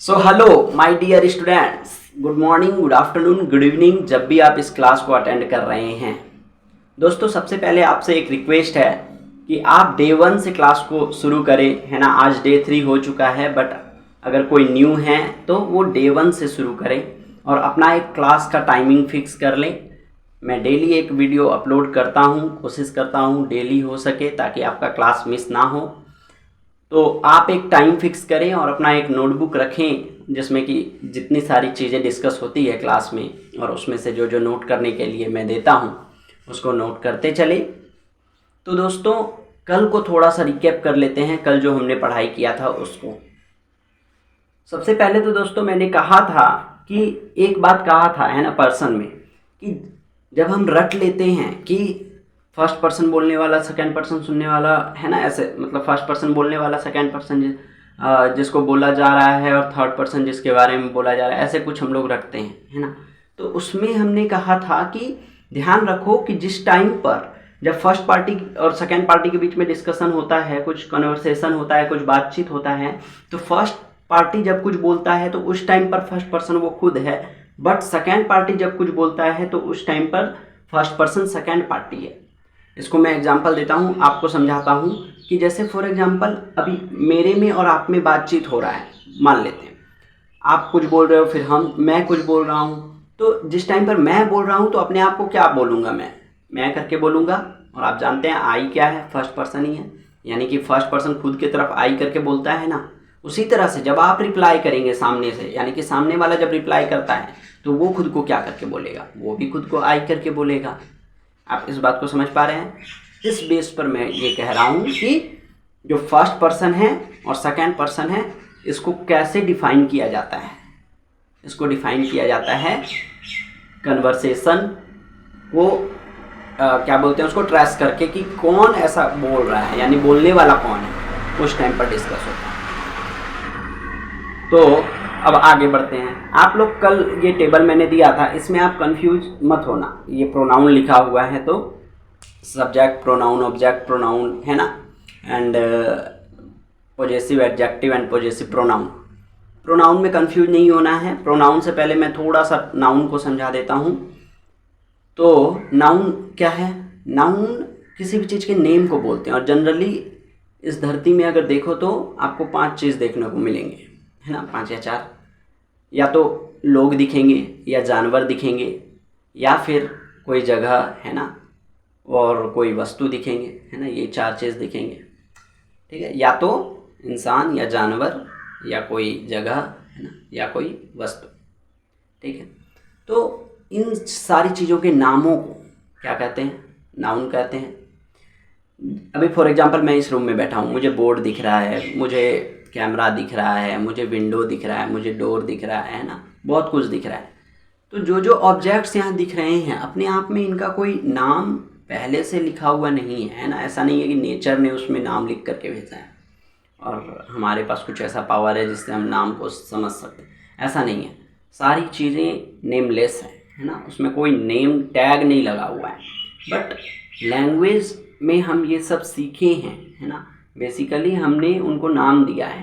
So hello my dear students, good morning, good afternoon, good evening, जब भी आप इस क्लास को अटेंड कर रहे हैं। दोस्तों, सबसे पहले आपसे एक रिक्वेस्ट है कि आप डे 1 से क्लास को शुरू करें, है ना। आज डे 3 हो चुका है, बट अगर कोई न्यू है तो वो डे 1 से शुरू करें और अपना एक क्लास का टाइमिंग फिक्स कर लें। मैं डेली एक वीडियो अपलोड करता हूँ, कोशिश करता हूँ डेली हो सके ताकि आपका क्लास मिस ना हो। तो आप एक टाइम फिक्स करें और अपना एक नोटबुक रखें जिसमें कि जितनी सारी चीज़ें डिस्कस होती है क्लास में, और उसमें से जो जो नोट करने के लिए मैं देता हूँ उसको नोट करते चले। तो दोस्तों, कल को थोड़ा सा रिकैप कर लेते हैं, कल जो हमने पढ़ाई किया था उसको। सबसे पहले तो दोस्तों मैंने कहा था कि एक बात कहा था, है ना, पर्सन में, कि जब हम रट लेते हैं कि फर्स्ट पर्सन बोलने वाला, सेकंड पर्सन सुनने वाला, है ना, ऐसे मतलब फर्स्ट पर्सन बोलने वाला, सेकंड पर्सन जिसको बोला जा रहा है और थर्ड पर्सन जिसके बारे में बोला जा रहा है, ऐसे कुछ हम लोग रखते हैं, है ना। तो उसमें हमने कहा था कि ध्यान रखो कि जिस टाइम पर जब फर्स्ट पार्टी और सेकंड पार्टी के बीच में डिस्कशन होता है, कुछ कन्वर्सेशन होता है, कुछ बातचीत होता है, तो फर्स्ट पार्टी जब कुछ बोलता है तो उस टाइम पर फर्स्ट पर्सन वो खुद है, बट सेकंड पार्टी जब कुछ बोलता है तो उस टाइम पर फर्स्ट पर्सन सेकंड पार्टी है। इसको मैं एग्जांपल देता हूँ, आपको समझाता हूँ कि जैसे फॉर एग्जांपल अभी मेरे में और आप में बातचीत हो रहा है, मान लेते हैं आप कुछ बोल रहे हो, फिर मैं कुछ बोल रहा हूँ। तो जिस टाइम पर मैं बोल रहा हूँ तो अपने आप को क्या बोलूँगा, मैं करके बोलूँगा, और आप जानते हैं आई क्या है, फर्स्ट पर्सन ही है, यानी कि फर्स्ट पर्सन खुद की तरफ आई करके बोलता है ना। उसी तरह से जब आप रिप्लाई करेंगे सामने से, यानी कि सामने वाला जब रिप्लाई करता है तो वो खुद को क्या करके बोलेगा, वो भी खुद को आई करके बोलेगा। आप इस बात को समझ पा रहे हैं? इस बेस पर मैं ये कह रहा हूँ कि जो फर्स्ट पर्सन है और सेकंड पर्सन है, इसको कैसे डिफाइन किया जाता है। इसको डिफाइन किया जाता है कन्वर्सेशन को क्या बोलते हैं उसको ट्रेस करके कि कौन ऐसा बोल रहा है, यानी बोलने वाला कौन है, उस टाइम पर डिस्कस होता है। तो अब आगे बढ़ते हैं। आप लोग कल ये टेबल मैंने दिया था, इसमें आप कंफ्यूज मत होना। ये प्रोनाउन लिखा हुआ है, तो सब्जेक्ट प्रोनाउन, ऑब्जेक्ट प्रोनाउन, है ना, and possessive adjective and possessive pronoun. Pronoun में कंफ्यूज नहीं होना है। प्रोनाउन से पहले मैं थोड़ा सा नाउन को समझा देता हूँ। तो नाउन क्या है? नाउन किसी भी चीज़ के नेम को बोलते हैं, और जनरली इस धरती में अगर देखो तो आपको 5 चीज़ देखने को मिलेंगे, है ना, 5 या 4। या तो लोग दिखेंगे, या जानवर दिखेंगे, या फिर कोई जगह, है ना, और कोई वस्तु दिखेंगे, है ना, ये 4 चीज़ दिखेंगे, ठीक है। या तो इंसान, या जानवर, या कोई जगह, है ना, या कोई वस्तु, ठीक है। तो इन सारी चीज़ों के नामों को क्या कहते हैं? नाउन कहते हैं। अभी फॉर एग्जांपल मैं इस रूम में बैठा हूँ, मुझे बोर्ड दिख रहा है, मुझे कैमरा दिख रहा है, मुझे विंडो दिख रहा है, मुझे डोर दिख रहा है ना, बहुत कुछ दिख रहा है। तो जो जो ऑब्जेक्ट्स यहाँ दिख रहे हैं, अपने आप में इनका कोई नाम पहले से लिखा हुआ नहीं है ना। ऐसा नहीं है कि नेचर ने उसमें नाम लिख करके भेजा है और हमारे पास कुछ ऐसा पावर है जिससे हम नाम को समझ सकते हैं, ऐसा नहीं है। सारी चीज़ें नेमलेस है ना, उसमें कोई नेम टैग नहीं लगा हुआ है। बट लैंग्वेज में हम ये सब सीखे हैं, है ना। बेसिकली हमने उनको नाम दिया है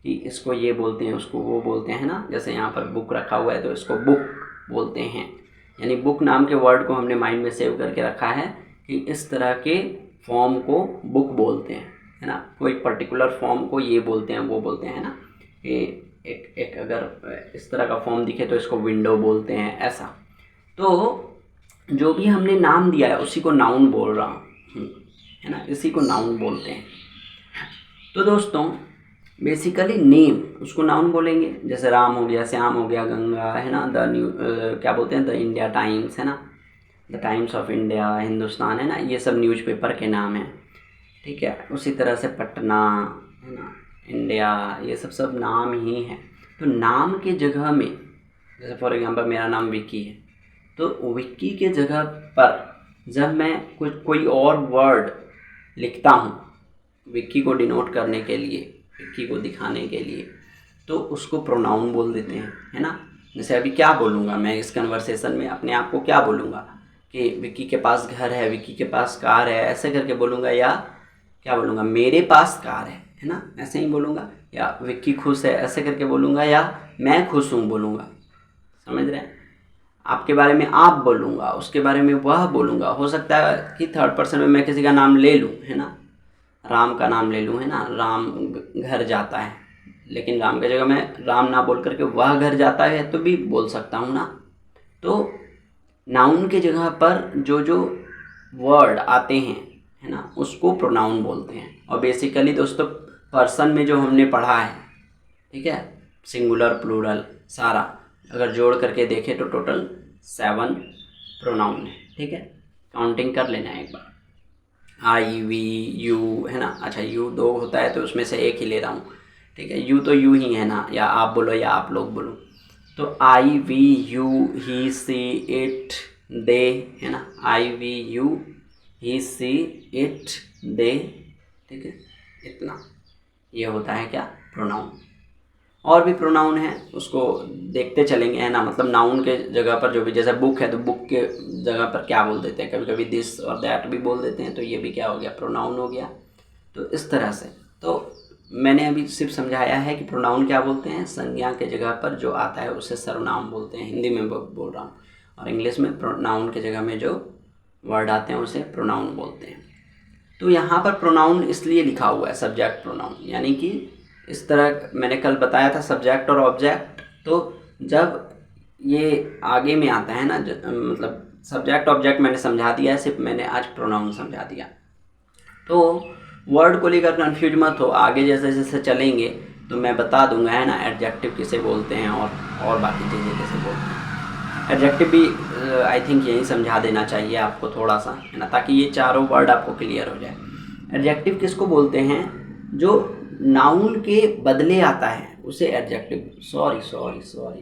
कि इसको ये बोलते हैं, उसको वो बोलते हैं ना। जैसे यहाँ पर बुक रखा हुआ है तो इसको बुक बोलते हैं, यानी बुक नाम के वर्ड को हमने माइंड में सेव करके रखा है कि इस तरह के फॉर्म को बुक बोलते हैं, है ना। कोई पर्टिकुलर फॉर्म को ये बोलते हैं, वो बोलते हैं, है ना। कि एक अगर इस तरह का फॉर्म दिखे तो इसको विंडो बोलते हैं, ऐसा। तो जो भी हमने नाम दिया है उसी को नाउन बोल रहा हूँ, है ना, इसी को नाउन बोलते हैं। तो दोस्तों, बेसिकली नेम उसको नाउन बोलेंगे। जैसे राम हो गया, श्याम हो गया, गंगा, है ना, क्या बोलते हैं, द इंडिया टाइम्स, है ना, the times of India, Hindustan, है ना, ये सब न्यूज़पेपर के नाम हैं, ठीक है। उसी तरह से पटना, है ना, इंडिया, ये सब नाम ही हैं। तो नाम के जगह में, जैसे फॉर एग्जांपल मेरा नाम विक्की है, तो विक्की के जगह पर जब मैं कोई और वर्ड लिखता हूँ विक्की को डिनोट करने के लिए, विक्की को दिखाने के लिए, तो उसको प्रोनाउन बोल देते हैं, है ना। जैसे अभी क्या बोलूँगा मैं इस कन्वर्सेशन में, अपने आप को क्या बोलूँगा कि विक्की के पास घर है, विक्की के पास कार है, ऐसे करके बोलूँगा। या क्या बोलूँगा, मेरे पास कार है है ना, ऐसे ही बोलूँगा, या विक्की खुश है ऐसे करके बोलूँगा, या मैं खुश हूँ बोलूँगा। समझ रहे हैं? आपके बारे में आप बोलूँगा, उसके बारे में वह बोलूँगा। हो सकता है कि थर्ड पर्सन में मैं किसी का नाम ले लूँ, है ना, राम का नाम ले लूँ, है ना, राम घर जाता है, लेकिन राम की जगह मैं राम ना बोल करके वह घर जाता है तो भी बोल सकता हूँ ना। तो नाउन के जगह पर जो जो वर्ड आते हैं, है ना, उसको प्रोनाउन बोलते हैं। और बेसिकली दोस्तों पर्सन में जो हमने पढ़ा है, ठीक है, सिंगुलर प्लूरल सारा अगर जोड़ करके देखें तो टोटल 7 प्रोनाउन है। ठीक है, काउंटिंग कर लेना एक बार। आई वी यू, है ना, अच्छा यू 2 होता है तो उसमें से एक ही ले रहा हूँ। ठीक है, यू तो यू ही है ना, या आप बोलो या आप लोग बोलो। तो आई वी यू ही सी इट दे, है ना, आई वी यू ही सी इट दे। ठीक है, इतना ये होता है क्या, प्रोनाउन। और भी प्रोनाउन है, उसको देखते चलेंगे, है ना, मतलब नाउन के जगह पर जो भी, जैसे बुक है तो बुक के जगह पर क्या बोल देते हैं, कभी कभी दिस और दैट भी बोल देते हैं, तो ये भी क्या हो गया, प्रोनाउन हो गया। तो इस तरह से तो मैंने अभी सिर्फ समझाया है कि प्रोनाउन क्या बोलते हैं, संज्ञा के जगह पर जो आता है उसे सर्वनाम बोलते हैं, हिंदी में बोल रहा हूँ, और इंग्लिश में प्रोनाउन के जगह में जो वर्ड आते हैं उसे प्रोनाउन बोलते हैं। तो यहाँ पर प्रोनाउन इसलिए लिखा हुआ है सब्जेक्ट प्रोनाउन, यानी कि इस तरह मैंने कल बताया था सब्जेक्ट और ऑब्जेक्ट। तो जब ये आगे में आता है ना, मतलब सब्जेक्ट ऑब्जेक्ट मैंने समझा दिया है, सिर्फ मैंने आज प्रोनाउन समझा दिया। तो वर्ड को लेकर कंफ्यूज मत हो, आगे जैसे जैसे चलेंगे तो मैं बता दूंगा, है ना, एडजेक्टिव किसे बोलते हैं और बाकी चीज़ें कैसे बोलते हैं। एडजेक्टिव भी आई थिंक यही समझा देना चाहिए आपको थोड़ा सा, है ना, ताकि ये चारों वर्ड आपको क्लियर हो जाए। एडजेक्टिव किसको बोलते हैं, जो नाउन के बदले आता है उसे adjective, sorry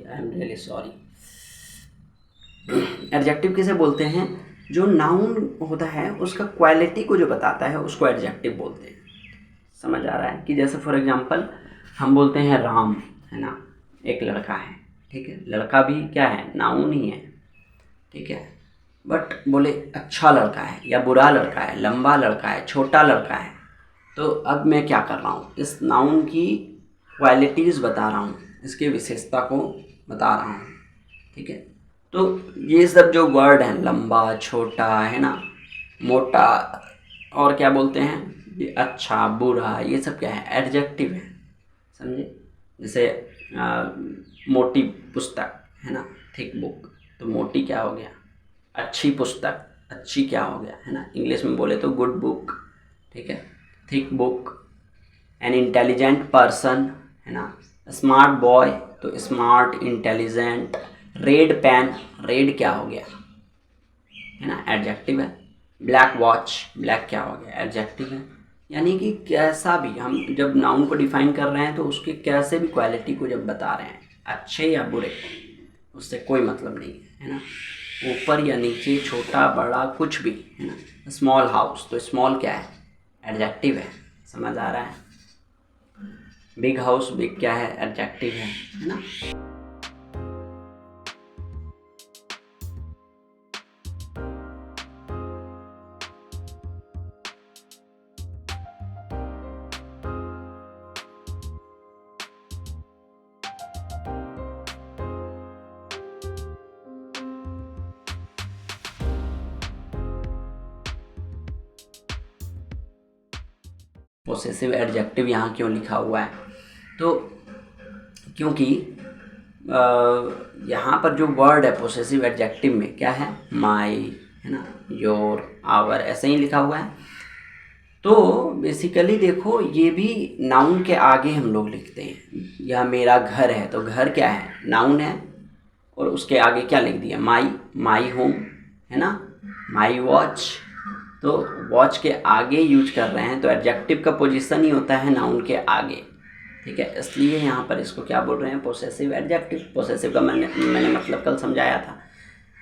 I am really sorry. Adjective किसे बोलते हैं, जो नाउन होता है उसका क्वालिटी को जो बताता है उसको एडजेक्टिव बोलते हैं। समझ आ रहा है? कि जैसे फॉर एग्जांपल हम बोलते हैं राम, है ना, एक लड़का है, ठीक है, लड़का भी क्या है, नाउन ही है, ठीक है, बट बोले अच्छा लड़का है या बुरा लड़का है, लंबा लड़का है, छोटा लड़का है, तो अब मैं क्या कर रहा हूँ, इस नाउन की क्वालिटीज़ बता रहा हूँ, इसके विशेषता को बता रहा हूँ। ठीक है, तो ये सब जो वर्ड हैं, लंबा, छोटा, है ना, मोटा, और क्या बोलते हैं, ये अच्छा, बुरा, ये सब क्या है, एडजेक्टिव है। समझे? जैसे मोटी पुस्तक, है ना, थिक बुक, तो मोटी क्या हो गया, अच्छी पुस्तक, अच्छी क्या हो गया, है ना, इंग्लिश में बोले तो गुड बुक। ठीक है, thick book, an intelligent person, है ना, स्मार्ट बॉय तो smart, intelligent, red pen, red क्या हो गया, है ना, एडजेक्टिव है। ब्लैक वॉच, ब्लैक क्या हो गया, एडजेक्टिव है। यानी कि कैसा भी हम जब नाउन को डिफाइन कर रहे हैं तो उसके कैसे भी क्वालिटी को जब बता रहे हैं, अच्छे या बुरे, उससे कोई मतलब नहीं है ना, ऊपर या नीचे, छोटा बड़ा कुछ भी, है ना। स्मॉल हाउस तो स्मॉल क्या है, एडजेक्टिव है। समझ आ रहा है? बिग हाउस, बिग क्या है, एडजेक्टिव है ना। पोसेसिव एडजेक्टिव यहाँ क्यों लिखा हुआ है, तो क्योंकि यहाँ पर जो वर्ड है पोसेसिव एडजेक्टिव में क्या है, माई, है ना, योर, आवर, ऐसे ही लिखा हुआ है। तो बेसिकली देखो ये भी नाउन के आगे हम लोग लिखते हैं। यह मेरा घर है तो घर क्या है, नाउन है, और उसके आगे क्या लिख दिया, माई, माई होम, है ना, माई वॉच, तो वॉच के आगे यूज कर रहे हैं तो एडजेक्टिव का पोजीशन ही होता है नाउन के आगे। ठीक है, इसलिए यहाँ पर इसको क्या बोल रहे हैं, पोसेसिव एडजेक्टिव। पोसेसिव का मैंने मतलब कल समझाया था।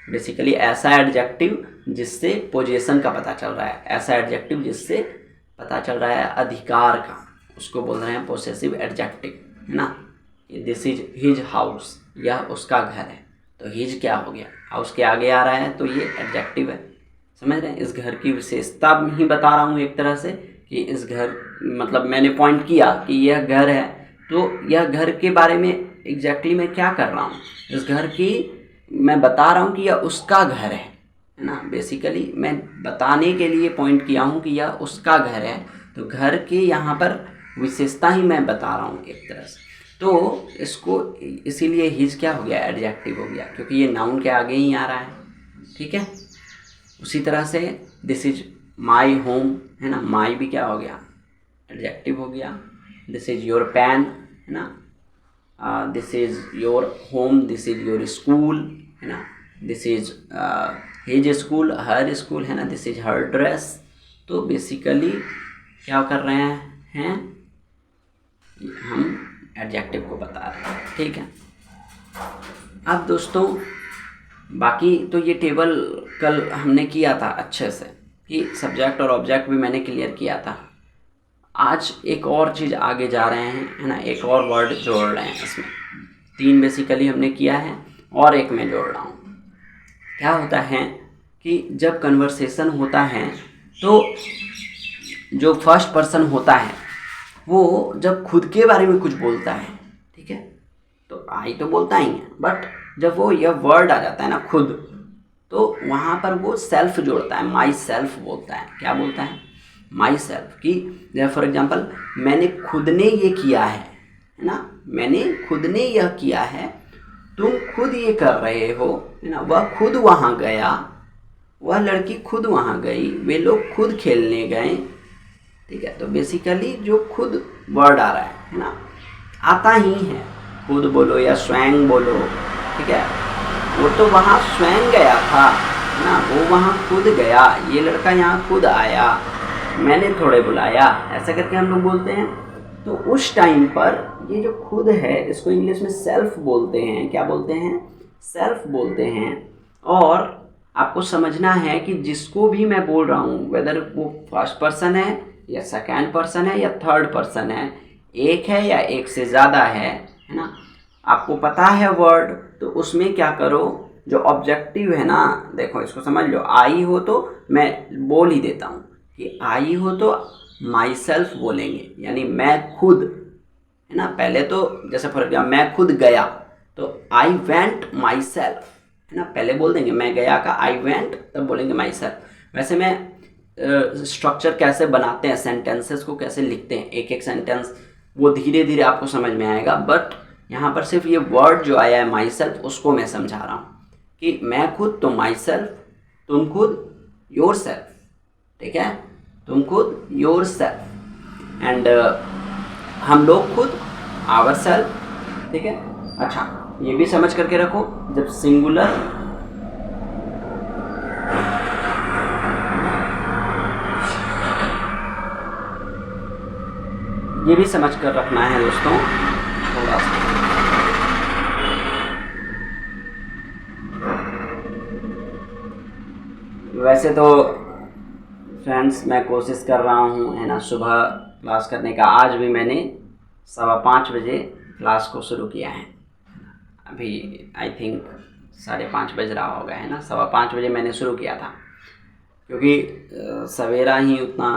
बेसिकली ऐसा एडजेक्टिव जिससे पोजीशन का पता चल रहा है, ऐसा एडजेक्टिव जिससे पता चल रहा है अधिकार का, उसको बोल रहे हैं पोसेसिव एडजेक्टिव, है ना। दिस इज हिज हाउस, यह उसका घर है, तो हिज क्या हो गया, हाउस के आगे आ रहा है तो ये एडजेक्टिव है। समझ रहे हैं? इस घर की विशेषता ही बता रहा हूँ एक तरह से कि इस घर, मतलब मैंने पॉइंट किया कि यह घर है, तो यह घर के बारे में एग्जैक्टली मैं क्या कर रहा हूँ, इस घर की मैं बता रहा हूँ कि यह उसका घर है ना। बेसिकली मैं बताने के लिए पॉइंट किया हूँ कि यह उसका घर है, तो घर के यहाँ पर विशेषता ही मैं बता रहा हूँ एक तरह से। तो इसको इसीलिए हिज क्या हो गया, एडजेक्टिव हो गया, क्योंकि ये नाउन के आगे ही आ रहा है। ठीक है, उसी तरह से दिस इज माई होम है ना, माई भी क्या हो गया, एडजेक्टिव हो गया। दिस इज योर पेन है ना, this is your home, this is your school है ना, this is his school, her school है ना, दिस इज हर ड्रेस। तो बेसिकली क्या कर रहे हैं, हम एडजेक्टिव को बता रहे हैं। ठीक है, अब दोस्तों बाकी तो ये टेबल कल हमने किया था अच्छे से, कि सब्जेक्ट और ऑब्जेक्ट भी मैंने क्लियर किया था। आज एक और चीज़ आगे जा रहे हैं है ना, एक और वर्ड जोड़ रहे हैं इसमें। 3 बेसिकली हमने किया है और एक मैं जोड़ रहा हूँ। क्या होता है कि जब कन्वर्सेशन होता है तो जो फर्स्ट पर्सन होता है वो जब खुद के बारे में कुछ बोलता है, ठीक है, तो आई तो बोलता ही है, बट जब वो यह वर्ड आ जाता है ना खुद, तो वहाँ पर वो सेल्फ जोड़ता है, माई सेल्फ बोलता है। क्या बोलता है, माई सेल्फ। कि जैसे फॉर एग्जांपल मैंने खुद ने ये किया है ना, मैंने खुद ने यह किया है, तुम खुद ये कर रहे हो है ना, वह खुद वहाँ गया, वह लड़की खुद वहाँ गई, वे लोग खुद खेलने गए। ठीक है, तो बेसिकली जो खुद वर्ड आ रहा है ना, आता ही है, खुद बोलो या स्वयं बोलो, ठीक है, वो तो वहाँ स्वयं गया था ना, वो वहाँ खुद गया, ये लड़का यहाँ खुद आया, मैंने थोड़े बुलाया, ऐसा करके हम लोग बोलते हैं। तो उस टाइम पर ये जो खुद है इसको इंग्लिश में सेल्फ बोलते हैं। क्या बोलते हैं, सेल्फ बोलते हैं। और आपको समझना है कि जिसको भी मैं बोल रहा हूँ, वेदर वो फर्स्ट पर्सन है या सेकेंड पर्सन है या थर्ड पर्सन है, एक है या एक से ज़्यादा है ना, आपको पता है वर्ड, तो उसमें क्या करो, जो ऑब्जेक्टिव है ना, देखो इसको समझ लो, आई हो तो मैं बोल ही देता हूँ कि आई हो तो माई सेल्फ बोलेंगे, यानी मैं खुद है ना। पहले तो जैसे फॉर एग्जाम्पल मैं खुद गया, तो आई वेंट माई सेल्फ है ना, पहले बोल देंगे मैं गया का आई वेंट, तब बोलेंगे माई सेल्फ। वैसे मैं स्ट्रक्चर कैसे बनाते हैं, सेंटेंसेस को कैसे लिखते हैं, एक एक सेंटेंस वो धीरे धीरे आपको समझ में आएगा, बट यहाँ पर सिर्फ ये वर्ड जो आया है माई सेल्फ, उसको मैं समझा रहा हूँ कि मैं खुद तो माई सेल्फ, तुम खुद योर सेल्फ, ठीक है, तुम खुद योर सेल्फ, एंड हम लोग खुद आवर सेल्फ। ठीक है, अच्छा ये भी समझ करके रखो, जब सिंगुलर ये भी समझ कर रखना है दोस्तों थोड़ा सा। वैसे तो फ्रेंड्स मैं कोशिश कर रहा हूँ है ना सुबह क्लास करने का। आज भी मैंने 5:15 बजे क्लास को शुरू किया है। अभी आई थिंक 5:30 बज रहा होगा है ना, 5:15 बजे मैंने शुरू किया था, क्योंकि सवेरा ही उतना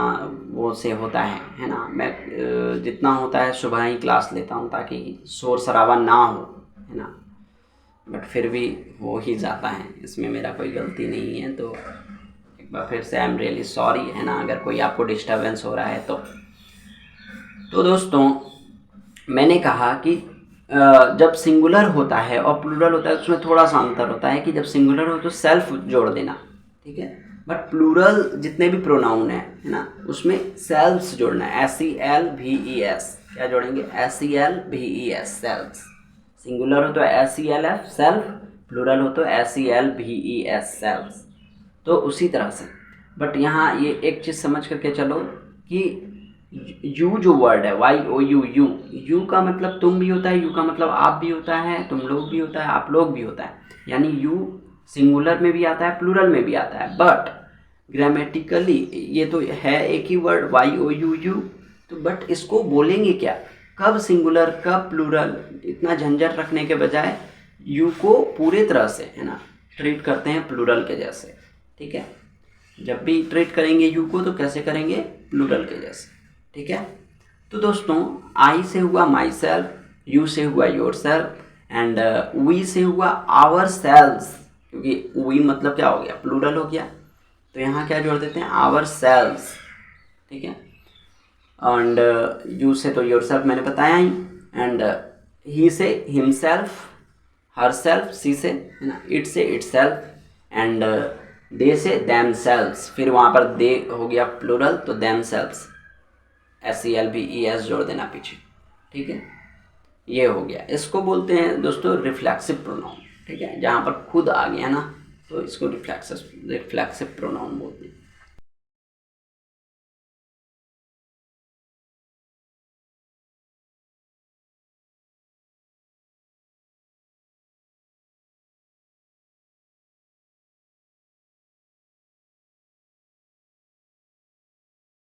वो से होता है ना। मैं जितना होता है सुबह ही क्लास लेता हूँ ताकि शोर शराबा ना हो है ना, बट फिर भी हो ही जाता है, इसमें मेरा कोई गलती नहीं है। तो एक बार फिर से आई एम रियली सॉरी है ना, अगर कोई आपको डिस्टर्बेंस हो रहा है तो दोस्तों मैंने कहा कि जब सिंगुलर होता है और प्लूरल होता है उसमें थोड़ा सा अंतर होता है कि जब सिंगुलर हो तो सेल्फ जोड़ देना, ठीक है, बट प्लूरल जितने भी प्रोनाउन है ना उसमें सेल्फ्स जोड़ना है, SELVES। क्या जोड़ेंगे, SELVES, सेल्फ्स। सिंगुलर हो तो SELF सेल्फ, प्लूरल हो तो SELVES सेल्फ्स। तो उसी तरह से, बट यहाँ ये एक चीज़ समझ करके चलो कि यू जो वर्ड है YOU, यू का मतलब तुम भी होता है, यू का मतलब आप भी होता है, तुम लोग भी होता है, आप लोग भी होता है, यानी यू सिंगुलर में भी आता है, प्लूरल में भी आता है, बट ग्रामेटिकली ये तो है एक ही वर्ड YOU, तो बट इसको बोलेंगे क्या, कब सिंगुलर कब प्लूरल, इतना झंझट रखने के बजाय यू को पूरे तरह से है ना ट्रीट करते हैं प्लूरल के जैसे। ठीक है, जब भी ट्रीट करेंगे यू को तो कैसे करेंगे, प्लूरल के जैसे, ठीक है। तो दोस्तों आई से हुआ माई सेल्फ, यू से हुआ योर सेल्फ, एंड वी से हुआ आवर सेल्व्स, क्योंकि वी मतलब क्या हो गया, प्लूरल हो गया, तो यहाँ क्या जोड़ देते हैं, आवर सेल्व्स, ठीक है। एंड यू से तो योर सेल्फ मैंने बताया ही, एंड ही से हिमसेल्फ, हर सेल्फ, सी से है ना, इट से इट सेल्फ, एंड दे से दैम सेल्व्स, फिर वहाँ पर दे हो गया प्लूरल तो दैम सेल्व्स, SELVES जोड़ देना पीछे, ठीक है। ये हो गया, इसको बोलते हैं दोस्तों रिफ्लेक्सिव प्रोनाउन, ठीक है, जहाँ पर खुद आ गया ना तो इसको रिफ्लेक्सिव प्रोनाउन बोलते हैं।